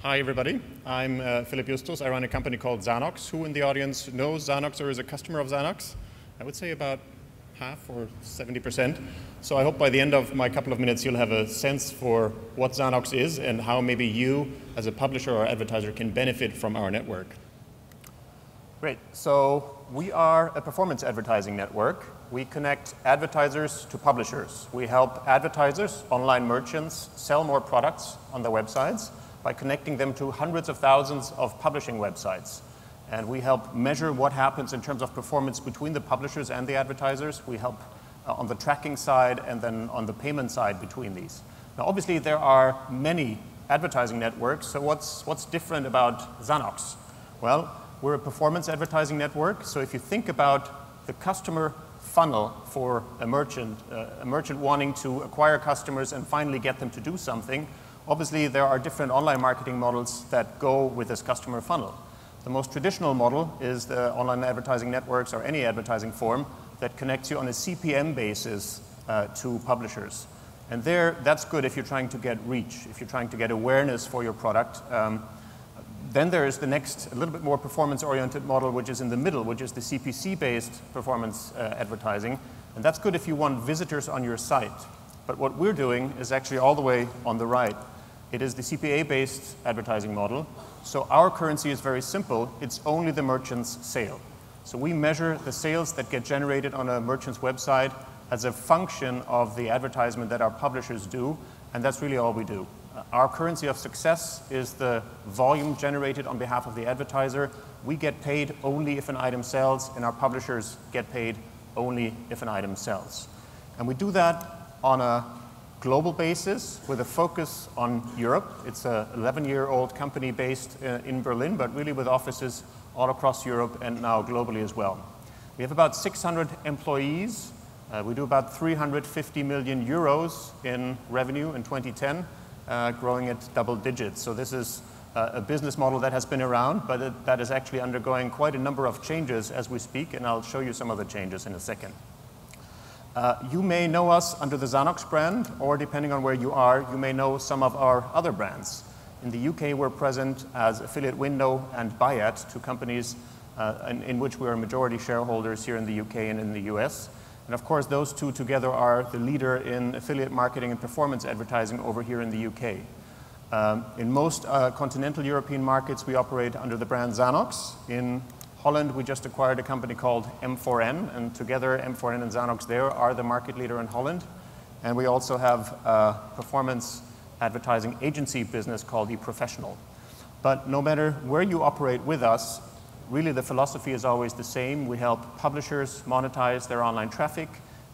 Hi, everybody. I'm Philipp Justus. I run a company called Zanox. Who in the audience knows Zanox or is a customer of Zanox? I would say about half or 70%. So I hope by the end of my couple of minutes you'll have a sense for what Zanox is and how maybe you, as a publisher or advertiser, can benefit from our network. Great. So we are a performance advertising network. We connect advertisers to publishers. We help advertisers, online merchants, sell more products on their websites by connecting them to hundreds of thousands of publishing websites. And we help measure what happens in terms of performance between the publishers and the advertisers. We help on the tracking side and then on the payment side between these. Now, obviously, there are many advertising networks. So what's different about Zanox? Well, we're a performance advertising network. So if you think about the customer funnel for a merchant wanting to acquire customers and finally get them to do something, obviously, there are different online marketing models that go with this customer funnel. The most traditional model is the online advertising networks or any advertising form that connects you on a CPM basis to publishers. And that's good if you're trying to get reach, if you're trying to get awareness for your product. Then there is the next, a little bit more performance-oriented model, which is in the middle, which is the CPC-based performance advertising. And that's good if you want visitors on your site. But what we're doing is actually all the way on the right. It is the CPA-based advertising model. So our currency is very simple. It's only the merchant's sale. So we measure the sales that get generated on a merchant's website as a function of the advertisement that our publishers do, and that's really all we do. Our currency of success is the volume generated on behalf of the advertiser. We get paid only if an item sells, and our publishers get paid only if an item sells. And we do that on a global basis with a focus on Europe. It's an 11-year-old company based in Berlin, but really with offices all across Europe and now globally as well. We have about 600 employees. We do about 350 million euros in revenue in 2010, growing at double digits. So this is a business model that has been around, but that is actually undergoing quite a number of changes as we speak, and I'll show you some of the changes in a second. You may know us under the Xanox brand, or depending on where you are, you may know some of our other brands. In the UK, we're present as Affiliate Window and Bayat, two companies in which we are majority shareholders here in the UK and in the US. And of course, those two together are the leader in affiliate marketing and performance advertising over here in the UK. In most continental European markets, we operate under the brand Xanox. In Holland, we just acquired a company called M4N, and together M4N and Xanox there are the market leader in Holland. And we also have a performance advertising agency business called eProfessional. But no matter where you operate with us, really the philosophy is always the same. We help publishers monetize their online traffic,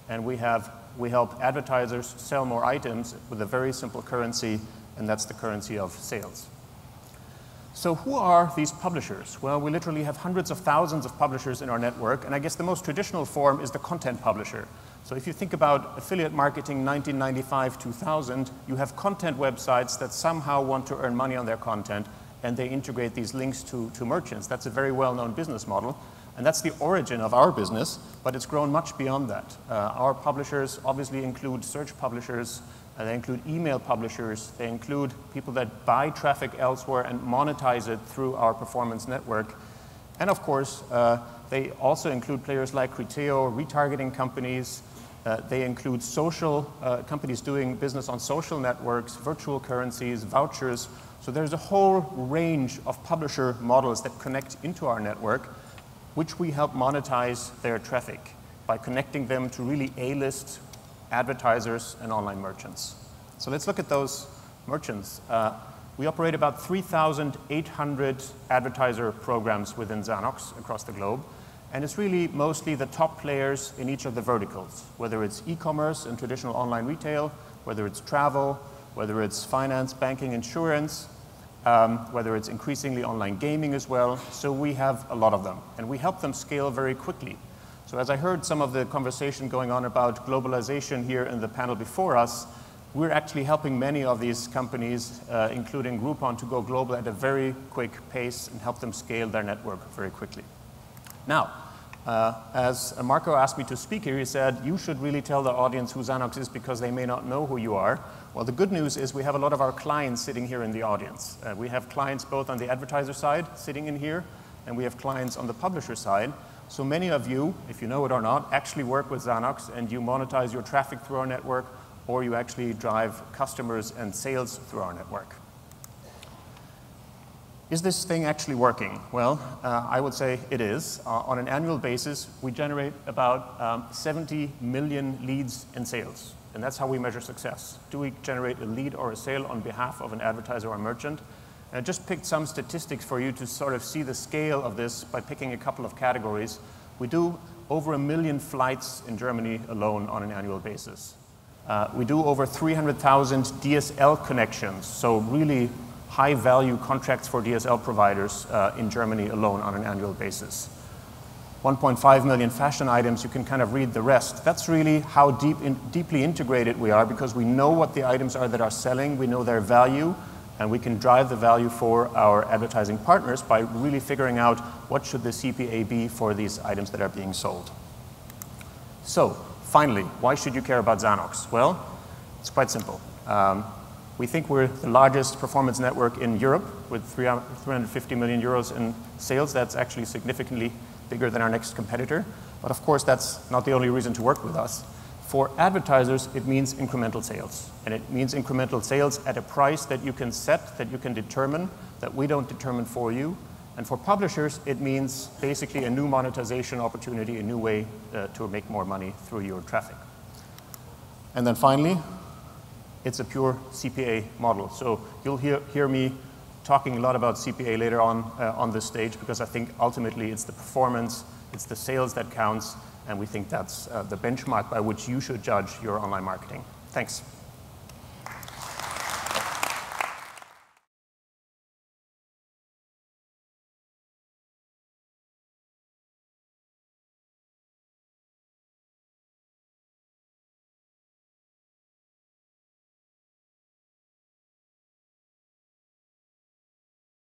and we help advertisers sell more items with a very simple currency, and that's the currency of sales. So who are these publishers? Well, we literally have hundreds of thousands of publishers in our network, and I guess the most traditional form is the content publisher. So if you think about affiliate marketing 1995-2000, you have content websites that somehow want to earn money on their content, and they integrate these links to merchants. That's a very well-known business model, and that's the origin of our business, but it's grown much beyond that. Our publishers obviously include search publishers, they include email publishers, they include people that buy traffic elsewhere and monetize it through our performance network. And of course, they also include players like Criteo, retargeting companies. They include social companies doing business on social networks, virtual currencies, vouchers. So there's a whole range of publisher models that connect into our network, which we help monetize their traffic by connecting them to really A-list advertisers and online merchants. So let's look at those merchants. We operate about 3,800 advertiser programs within Xanox across the globe. And it's really mostly the top players in each of the verticals, whether it's e-commerce and traditional online retail, whether it's travel, whether it's finance, banking, insurance, whether it's increasingly online gaming as well. So we have a lot of them, and we help them scale very quickly. So as I heard some of the conversation going on about globalization here in the panel before us, we're actually helping many of these companies, including Groupon, to go global at a very quick pace and help them scale their network very quickly. Now, As Marco asked me to speak here, he said, you should really tell the audience who Xanox is because they may not know who you are. Well, the good news is we have a lot of our clients sitting here in the audience. We have clients both on the advertiser side sitting in here, and we have clients on the publisher side. So many of you, if you know it or not, actually work with Xanox and you monetize your traffic through our network, or you actually drive customers and sales through our network. Is this thing actually working? Well, I would say it is. On an annual basis, we generate about 70 million leads and sales. And that's how we measure success. Do we generate a lead or a sale on behalf of an advertiser or merchant? And I just picked some statistics for you to sort of see the scale of this by picking a couple of categories. We do over 1 million flights in Germany alone on an annual basis. We do over 300,000 DSL connections, so really high-value contracts for DSL providers in Germany alone on an annual basis. 1.5 million fashion items, you can kind of read the rest. That's really how deeply integrated we are because we know what the items are that are selling, we know their value, and we can drive the value for our advertising partners by really figuring out what should the CPA be for these items that are being sold. So, finally, why should you care about Xanox? Well, it's quite simple. We think we're the largest performance network in Europe with 350 million euros in sales. That's actually significantly bigger than our next competitor. But of course, that's not the only reason to work with us. For advertisers, it means incremental sales. And it means incremental sales at a price that you can set, that you can determine, that we don't determine for you. And for publishers, it means basically a new monetization opportunity, a new way to make more money through your traffic. And then finally, it's a pure CPA model. So you'll hear me talking a lot about CPA later on this stage because I think ultimately it's the performance, it's the sales that counts, and we think that's the benchmark by which you should judge your online marketing. Thanks.